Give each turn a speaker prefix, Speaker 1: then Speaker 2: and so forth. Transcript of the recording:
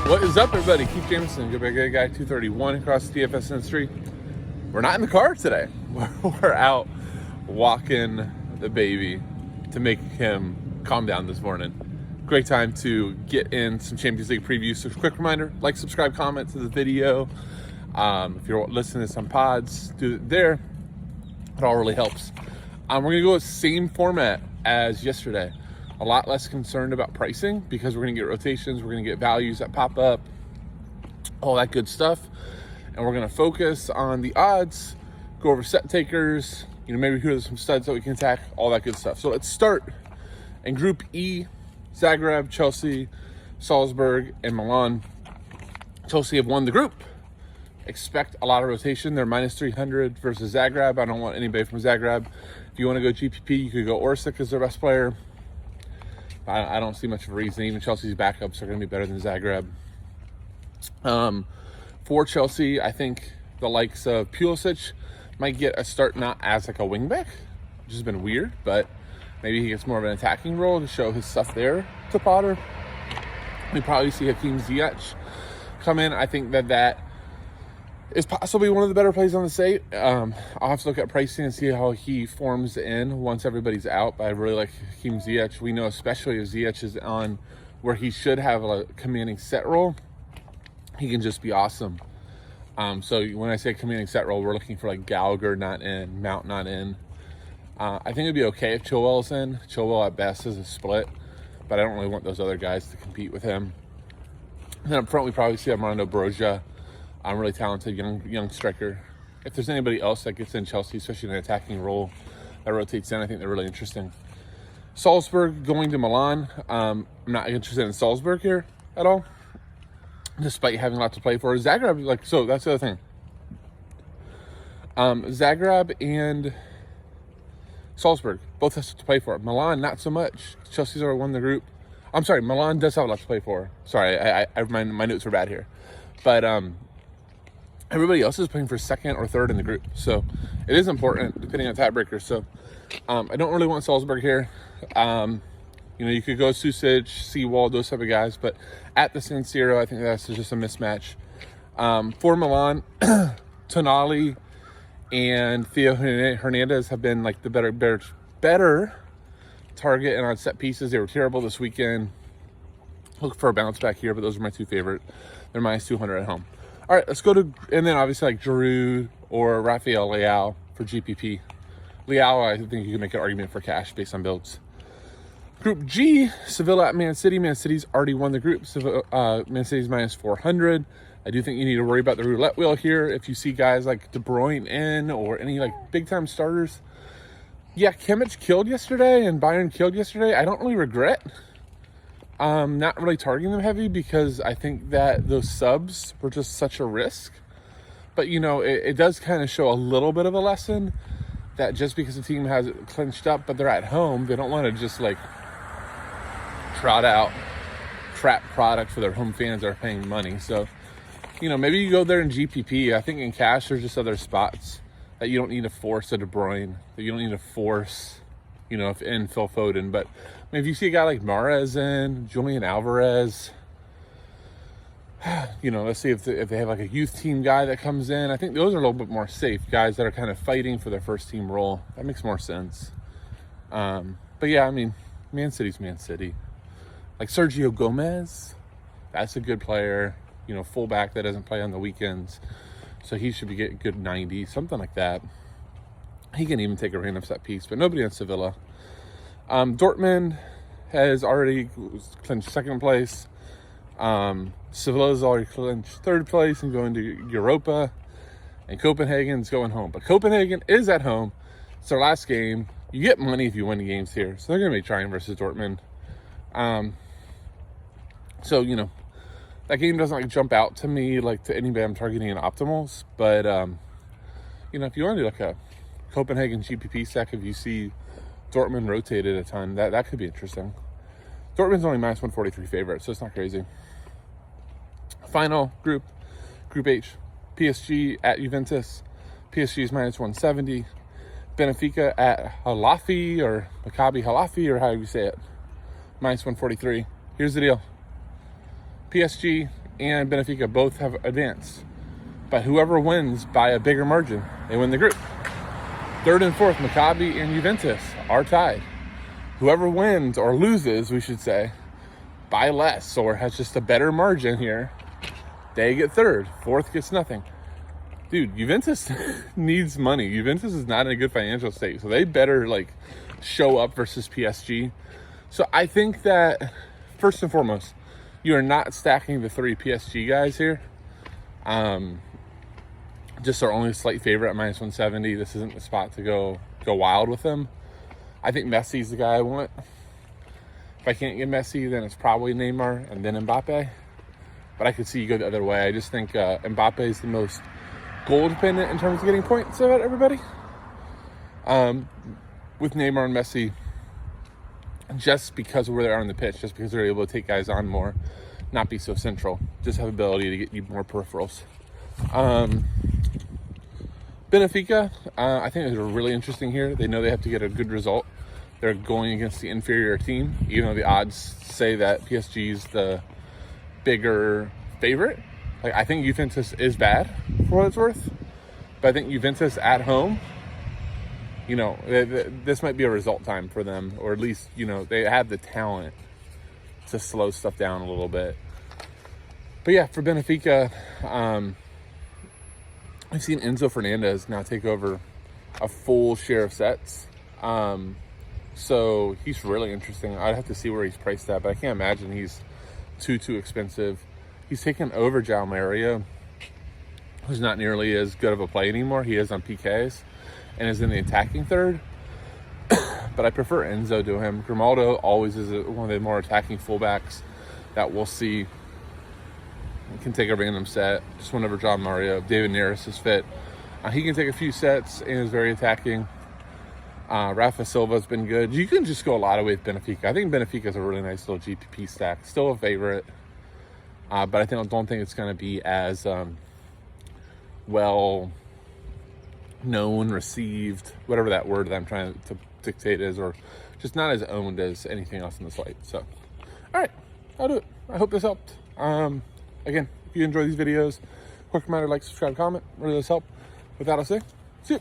Speaker 1: What is up, everybody? Keith Jameson, Good Bad Guy 231 across the DFS industry. We're not in the car today. We're out walking the baby to make him calm down this morning. Great time to get in some Champions League previews. So quick reminder, like, subscribe, comment to the video. If you're listening to some pods, do it there. It all really helps. We're going to go with the same format as yesterday. A lot less concerned about pricing because we're going to get rotations, we're going to get values that pop up, all that good stuff. And we're going to focus on the odds, go over set takers, maybe who are some studs that we can attack, all that good stuff. So let's start in Group E: Zagreb, Chelsea, Salzburg, and Milan. Chelsea have won the group. Expect a lot of rotation. They're minus 300 versus Zagreb. I don't want anybody from Zagreb. If you want to go GPP, you could go Orsic as their best player. I don't see much of a reason. Even Chelsea's backups are going to be better than Zagreb. For Chelsea, I think the likes of Pulisic might get a start, not as like a wingback, which has been weird, but maybe he gets more of an attacking role to show his stuff there to Potter. We probably see Hakim Ziyech come in. I think that is possibly one of the better plays on the slate. I'll have to look at pricing and see how he forms in once everybody's out. But I really like Hakim Ziyech. We know, especially if Ziyech is on where he should have a commanding set role, he can just be awesome. So when I say commanding set role, we're looking for like Gallagher not in, Mount not in. I think it'd be okay if Chilwell's in. Chilwell at best is a split, but I don't really want those other guys to compete with him. And then up front, we probably see Armando Broja. Really talented young striker. If there's anybody else that gets in Chelsea, especially in an attacking role that rotates in, I think they're really interesting. Salzburg going to Milan. I'm not interested in Salzburg here at all, despite having a lot to play for. Zagreb, so that's the other thing. Zagreb and Salzburg both have to play for. Milan, not so much. Chelsea's already won the group. I'm sorry, Milan does have a lot to play for. Sorry, my notes are bad here. But everybody else is playing for second or third in the group. So it is important, depending on tiebreakers. So I don't really want Salzburg here. You could go Susic, Seawald, those type of guys. But at the San Siro, I think that's just a mismatch. For Milan, Tonali and Theo Hernandez have been like the better target and on set pieces. They were terrible this weekend. Look for a bounce back here, but those are my two favorite. They're minus 200 at home. All right, let's go to, and then obviously like Giroud or Rafael Leao for GPP. Leao, I think you can make an argument for cash based on builds. Group G, Sevilla at Man City. Man City's already won the group. Man City's minus 400. I do think you need to worry about the roulette wheel here. If you see guys like De Bruyne in or any like big time starters. Yeah, Kimmich killed yesterday and Bayern killed yesterday. I don't really regret not really targeting them heavy because I think that those subs were just such a risk. But, it does kind of show a little bit of a lesson that just because the team has it clinched up, but they're at home, they don't want to just like trot out crap product for their home fans that are paying money. So, maybe you go there in GPP. I think in cash, there's just other spots that you don't need to force a De Bruyne, that you don't need to force, if in Phil Foden. But if you see a guy like Mahrez in, Julian Alvarez, let's see if they have like a youth team guy that comes in. I think those are a little bit more safe guys that are kind of fighting for their first team role. That makes more sense. But yeah, Man City's Man City. Like Sergio Gomez, that's a good player. Fullback that doesn't play on the weekends, so he should be getting good 90, something like that. He can even take a random set piece, but nobody on Sevilla. Dortmund has already clinched second place. Sevilla's already clinched third place and going to Europa. And Copenhagen's going home. But Copenhagen is at home. It's their last game. You get money if you win the games here. So they're going to be trying versus Dortmund. So, that game doesn't jump out to me to anybody I'm targeting in optimals. But, if you want to do a Copenhagen GPP stack, if you see Dortmund rotated a ton, that could be interesting. Dortmund's only minus 143 favorite, so it's not crazy. Final group H, PSG at Juventus. PSG is minus 170. Benfica at Halafi or Maccabi Halafi or however you say it, minus 143. Here's the deal. PSG and Benfica both have advanced. But whoever wins by a bigger margin, they win the group. Third and fourth, Maccabi and Juventus are tied. Whoever wins, or loses, we should say, by less, or has just a better margin here, they get third. Fourth gets nothing. Dude, Juventus needs money. Juventus is not in a good financial state, so they better, like, show up versus PSG. So I think that, first and foremost, you are not stacking the 3 PSG guys here. Just our only slight favorite at minus 170. This isn't the spot to go wild with them. I think Messi's the guy I want. If I can't get Messi, then it's probably Neymar and then Mbappe. But I could see you go the other way. I just think Mbappe is the most goal dependent in terms of getting points about everybody. With Neymar and Messi, just because of where they are on the pitch, just because they're able to take guys on more, not be so central, just have ability to get you more peripherals. Benfica, I think is really interesting here. They know they have to get a good result. They're going against the inferior team, even though the odds say that PSG is the bigger favorite. Like, I think Juventus is bad for what it's worth, but I think Juventus at home, you know, this might be a result time for them, or at least, you know, they have the talent to slow stuff down a little bit. But yeah, for Benfica, I've seen Enzo Fernandez now take over a full share of sets. So he's really interesting. I'd have to see where he's priced at, but I can't imagine he's too expensive. He's taken over João Maria, who's not nearly as good of a play anymore. He is on PKs and is in the attacking third. But I prefer Enzo to him. Grimaldo always is one of the more attacking fullbacks that we'll see. He can take a random set, just whenever João Maria, David Neres is fit. He can take a few sets and is very attacking. Rafa Silva's been good. You can just go a lot of ways with Benfica. I think Benfica is a really nice little GPP stack. Still a favorite. But I don't think it's going to be as well known, received, whatever that word that I'm trying to dictate is, or just not as owned as anything else in the slate. So, all right, I'll do it. I hope this helped. Again, if you enjoy these videos, quick reminder, like, subscribe, comment. Really does help. With that, I'll say, see you.